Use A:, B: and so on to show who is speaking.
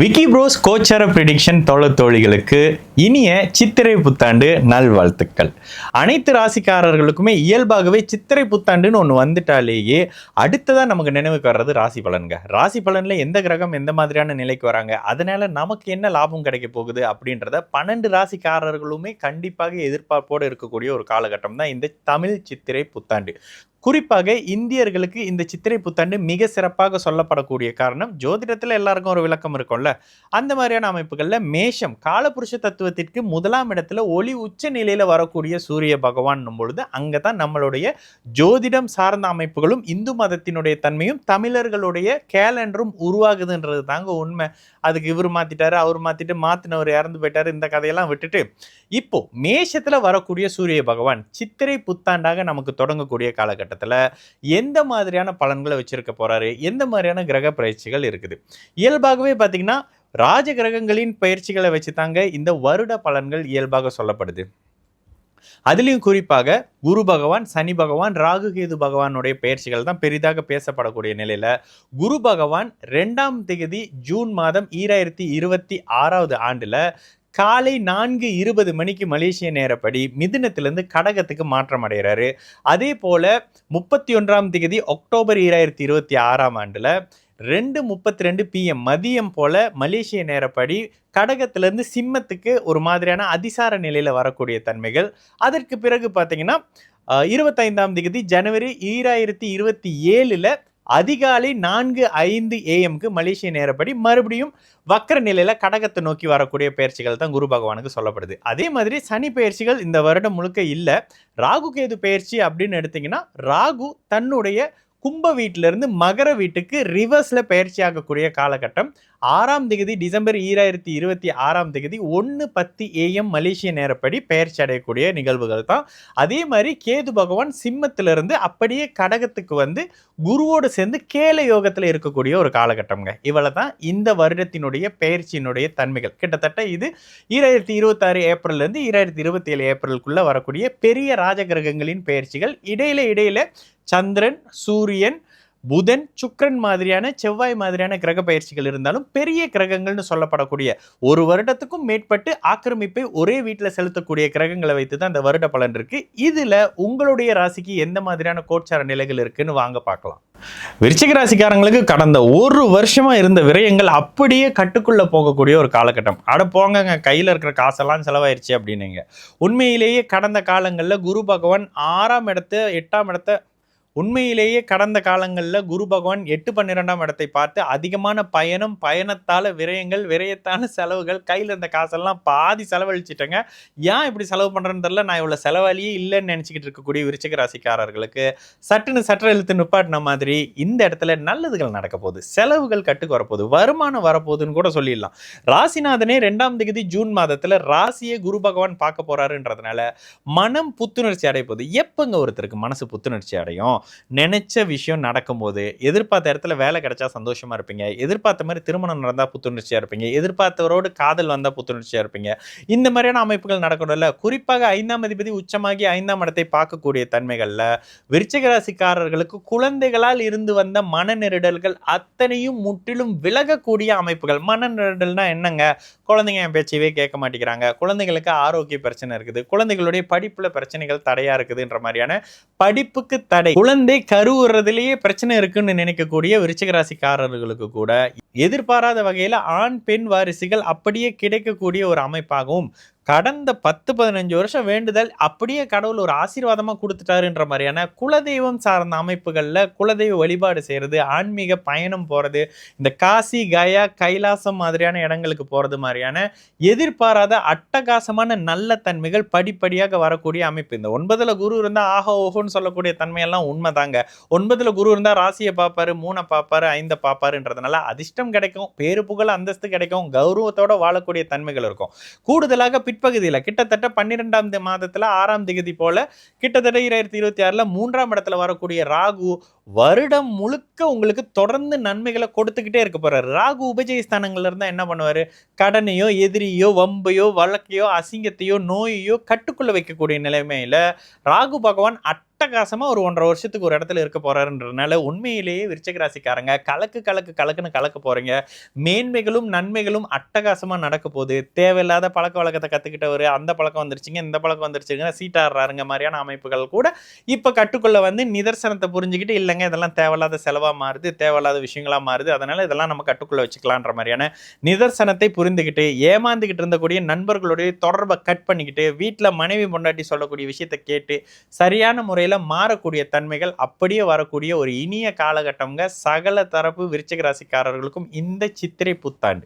A: Vicky pros கோச்சார prediction தோழிகளுக்கு இனிய சித்திரை புத்தாண்டு நல்வாழ்த்துக்கள். அனைத்து ராசிக்காரர்களுக்குமே இயல்பாகவே சித்திரை புத்தாண்டுன்னு ஒன்று வந்துட்டாலேயே அடுத்ததான் நமக்கு நினைவுக்கு வர்றது ராசி பலன்க. ராசி பலன்ல எந்த கிரகம் எந்த மாதிரியான நிலைக்கு வராங்க, அதனால நமக்கு என்ன லாபம் கிடைக்க போகுது அப்படின்றத 12 ராசிக்காரர்களுமே கண்டிப்பாக எதிர்பார்ப்போடு இருக்கக்கூடிய ஒரு காலகட்டம் தான் இந்த தமிழ் சித்திரை புத்தாண்டு. குறிப்பாக இந்தியர்களுக்கு இந்த சித்திரை புத்தாண்டு மிக சிறப்பாக சொல்லப்படக்கூடிய காரணம், ஜோதிடத்தில் எல்லாருக்கும் ஒரு விளக்கம் இருக்கும்ல, அந்த மாதிரியான அமைப்புகள்ல மேஷம் காலபுருஷ தத்துவத்திற்கு முதலாம் இடத்துல ஒளி உச்ச நிலையில வரக்கூடிய சூரிய பகவான் பொழுது அங்கதான் நம்மளுடைய ஜோதிடம் சார்ந்த அமைப்புகளும் இந்து மதத்தினுடைய தன்மையும் தமிழர்களுடைய கேலண்டரும் உருவாகுதுன்றது தாங்க உண்மை. அதுக்கு இவர் மாத்திட்டாரு, அவர் மாத்திட்டு மாத்தினவர் இறந்து போயிட்டாரு, இந்த கதையெல்லாம் விட்டுட்டு இப்போ மேஷத்துல வரக்கூடிய சூரிய பகவான் சித்திரை புத்தாண்டாக நமக்கு தொடங்கக்கூடிய காலகட்டம் எந்த மாதிரியான பலன்களை வச்சிருக்க போறாரு, எந்த மாதிரியான கிரக பயிற்சிகள் இருக்குது. இயல்பாகவே பாத்தீங்கன்னா ராஜ கிரகங்களின் பயிற்சிகளை வச்சு தாங்க இந்த வருட பலன்கள் இயல்பாக சொல்லப்படுது. அதுலயும் குறிப்பாக குரு பகவான், சனி பகவான், ராகு கேது பகவானுடைய பயிற்சிகள் தான் பெரிதாக பேசப்படக்கூடிய நிலையில குரு பகவான் 2ஆம் தேதி ஜூன் மாதம் 2026 ஆண்டுல காலை 4:20 மணிக்கு மலேசிய நேரப்படி மிதுனத்திலிருந்து கடகத்துக்கு மாற்றம் அடைகிறாரு. அதே போல 31ஆம் தேதி அக்டோபர் 2026 ஆண்டுல 2:32 PM மதியம் போல மலேசிய நேரப்படி கடகத்திலிருந்து சிம்மத்துக்கு ஒரு மாதிரியான அதிசார நிலையில வரக்கூடிய தன்மைகள். அதற்கு பிறகு பார்த்தீங்கன்னா 25ஆம் தேதி ஜனவரி 2027 அதிகாலை 4:05 AM மலேசிய நேரப்படி மறுபடியும் வக்கர நிலையில கடகத்தை நோக்கி வரக்கூடிய பயிற்சிகள் தான் குரு பகவானுக்கு சொல்லப்படுது. அதே மாதிரி சனி பயிற்சிகள் இந்த வருடம் முழுக்க இல்லை. ராகு கேது பயிற்சி அப்படின்னு எடுத்தீங்கன்னா ராகு தன்னுடைய கும்ப வீட்டிலிருந்து மகர வீட்டுக்கு ரிவர்ஸ்ல பயிற்சி ஆகக்கூடிய காலகட்டம் 6ஆம் தேதி டிசம்பர் 2026 தேதி 1:10 AM மலேசிய நேரப்படி பயிற்சி அடையக்கூடிய நிகழ்வுகள் தான். அதே மாதிரி கேது பகவான் சிம்மத்திலிருந்து அப்படியே கடகத்துக்கு வந்து குருவோடு சேர்ந்து கேல யோகத்தில் இருக்கக்கூடிய ஒரு காலகட்டம்ங்க. இவ்வளவு தான் இந்த வருடத்தினுடைய பயிற்சியினுடைய தன்மைகள். கிட்டத்தட்ட இது 2026 ஏப்ரல்ல இருந்து 2027 ஏப்ரலுக்குள்ள வரக்கூடிய பெரிய ராஜகிரகங்களின் பயிற்சிகள். இடையில சந்திரன், சூரியன், புதன், சுக்கிரன் மாதிரியான, செவ்வாய் மாதிரியான கிரக பயிற்சிகள் இருந்தாலும் பெரிய கிரகங்கள்னு சொல்லப்படக்கூடிய ஒரு வருடத்துக்கும் மேற்பட்டு ஆக்கிரமிப்பை ஒரே வீட்டில் செலுத்தக்கூடிய கிரகங்களை வைத்து தான் இந்த வருட பலன் இருக்கு. இதுல உங்களுடைய ராசிக்கு எந்த மாதிரியான கோட்சார நிலைகள் இருக்குன்னு வாங்க பார்க்கலாம். விருச்சிக ராசிக்காரங்களுக்கு கடந்த ஒரு வருஷமா இருந்த விரயங்கள் அப்படியே கட்டுக்குள்ள போகக்கூடிய ஒரு காலகட்டம். அட போங்க, கையில இருக்கிற காசெல்லாம் செலவாயிருச்சு அப்படின்னீங்க. உண்மையிலேயே கடந்த காலங்களில் குரு பகவான் 6ஆம் இடத்தை 8ஆம் இடத்தை உண்மையிலேயே கடந்த காலங்களில் குரு பகவான் 8, 12ஆம் இடத்தை பார்த்து அதிகமான பயணம், பயணத்தால விரயங்கள், விரயத்தான செலவுகள், கையில் இருந்த காசெல்லாம் பாதி செலவழிச்சிட்டேங்க. ஏன் இப்படி செலவு பண்ணுறேன்னு தெரியல, நான் இவ்வளோ செலவாளியே இல்லைன்னு நினச்சிக்கிட்டு இருக்கக்கூடிய விருச்சிக ராசிக்காரர்களுக்கு சற்று இழுத்து நிப்பாட்டின மாதிரி இந்த இடத்துல நல்லதுகள் நடக்க போகுது, செலவுகள் கட்டுக்கு வரப்போகுது, வருமானம் வரப்போகுதுன்னு கூட சொல்லிடலாம். ராசிநாதனே 2ஆம் தேதி ஜூன் மாதத்தில் ராசியை குரு பகவான் பார்க்க போறாருன்றதுனால மனம் புத்துணர்ச்சி அடைய போகுது. எப்பங்க ஒருத்தருக்கு மனசு புத்துணர்ச்சி அடையும்? நினைச்ச விஷயம் நடக்கும்போது, எதிர்பார்த்த இடத்துல வேலை கிடைச்சா சந்தோஷமா இருப்பீங்க, எதிர்பார்த்த மாதிரி திருமணம் நடந்தா புத்துணர்ச்சியா இருப்பீங்க, எதிர்பார்த்தவரோடு காதல் வந்தா புத்துணர்ச்சியா இருப்பீங்க. இந்த மாதிரியான அமைப்புகள் நடக்கணும்ல. குறிப்பாக 5ஆம் அதிபதி உச்சமாகி 5ஆம் இடத்தை பார்க்கக்கூடிய தன்மைகள்ல விருச்சிக ராசிக்காரர்களுக்கு குழந்தைகளால் இருந்து வந்த மன நெருடல்கள் அத்தனையும் முற்றிலும் விலகக்கூடிய அமைப்புகள். மன நெருடல்னா என்னங்க? குழந்தைங்க என் பேச்சவே கேட்க மாட்டேங்கிறாங்க, குழந்தைகளுக்கு ஆரோக்கிய பிரச்சனை இருக்குது, குழந்தைகளுடைய படிப்புல பிரச்சனைகள் தடையா இருக்குதுன்ற மாதிரியான படிப்புக்கு தடை, குழந்தை கருவுறதுலேயே பிரச்சனை இருக்குன்னு நினைக்கக்கூடிய விருச்சிக ராசிக்காரர்களுக்கு கூட எதிர்பாராத வகையில ஆண் பெண் வாரிசுகள் அப்படியே கிடைக்கக்கூடிய ஒரு அமைப்பாகவும், கடந்த 10-15 வருஷம் வேண்டுதல் அப்படியே கடவுள் ஒரு ஆசீர்வாதமாக கொடுத்துட்டாருன்ற மாதிரியான குலதெய்வம் சார்ந்த அமைப்புகளில் குலதெய்வ வழிபாடு செய்கிறது, ஆன்மீக பயணம் போகிறது, இந்த காசி, கயா, கைலாசம் மாதிரியான இடங்களுக்கு போகிறது மாதிரியான எதிர்பாராத அட்டகாசமான நல்ல தன்மைகள் படிப்படியாக வரக்கூடிய அமைப்பு. இந்த 9ல் குரு இருந்தால் ஆஹோ ஓஹோன்னு சொல்லக்கூடிய தன்மையெல்லாம் உண்மைதாங்க. 9ல் குரு இருந்தால் ராசியை பார்ப்பாரு, 3 பார்ப்பாரு, 5 பார்ப்பாருன்றதுனால அதிர்ஷ்டம் கிடைக்கும், பேரு புகழ் அந்தஸ்து கிடைக்கும், கௌரவத்தோட வாழக்கூடிய தன்மைகள் இருக்கும். கூடுதலாக பிற்பகுதியில் கிட்டத்தட்ட 12ஆம் மாதத்துல 6ஆம் தேதி போல கிட்டத்தட்ட 2026 3ஆம் இடத்துல வரக்கூடிய ராகு வருடம் முழுக்க உங்களுக்கு தொடர்ந்து நன்மைகளை கொடுத்துக்கிட்டே இருக்க போறாரு. ராகு உபஜய ஸ்தானங்கள்ல இருந்தா என்ன பண்ணுவாரு? கடனையோ, எதிரியோ, வம்பையோ, வழக்கையோ, அசிங்கத்தையோ, நோயையோ கட்டுக்குள்ள வைக்கக்கூடிய நிலைமையில ராகு பகவான் அட்டகாசமா ஒரு 1.5 வருஷத்துக்கு ஒரு இடத்துல இருக்க போறாருன்றதுனால உண்மையிலேயே விருச்சிக ராசிக்காரங்க கலக்குன்னு கலக்க போறீங்க. மேன்மைகளும் நன்மைகளும் அட்டகாசமா நடக்க போகுது. தேவையில்லாத பழக்க வழக்கத்தை கத்துக்கிட்டவரு அந்த பழக்கம் வந்துருச்சுங்க, இந்த பழக்கம் வந்துருச்சுங்க, சீட்டாடுறாருங்க மாதிரியான அமைப்புகள் கூட இப்ப கட்டுக்குள்ள வந்து நிதர்சனத்தை புரிஞ்சுக்கிட்டு இல்லைங்க இதெல்லாம் தேவையில்லாத செலவா மாறுது, தேவையில்லாத விஷயங்களா மாறுது, அதனால இதெல்லாம் நம்ம கட்டுக்குள்ள வச்சுக்கலான்ற மாதிரியான நிதர்சனத்தை புரிந்துகிட்டு ஏமாந்துகிட்டு இருந்தக்கூடிய நண்பர்களுடைய தொடர்பை கட் பண்ணிக்கிட்டு வீட்டுல மனைவி பொண்டாட்டி சொல்லக்கூடிய விஷயத்தை கேட்டு சரியான முறையில மாறக்கூடிய தன்மைகள் அப்படியே வரக்கூடிய ஒரு இனிய காலகட்டம்ங்க சகல தரப்பு விருச்சிக ராசிக்காரர்களுக்கும் இந்த சித்திரை புத்தாண்டு.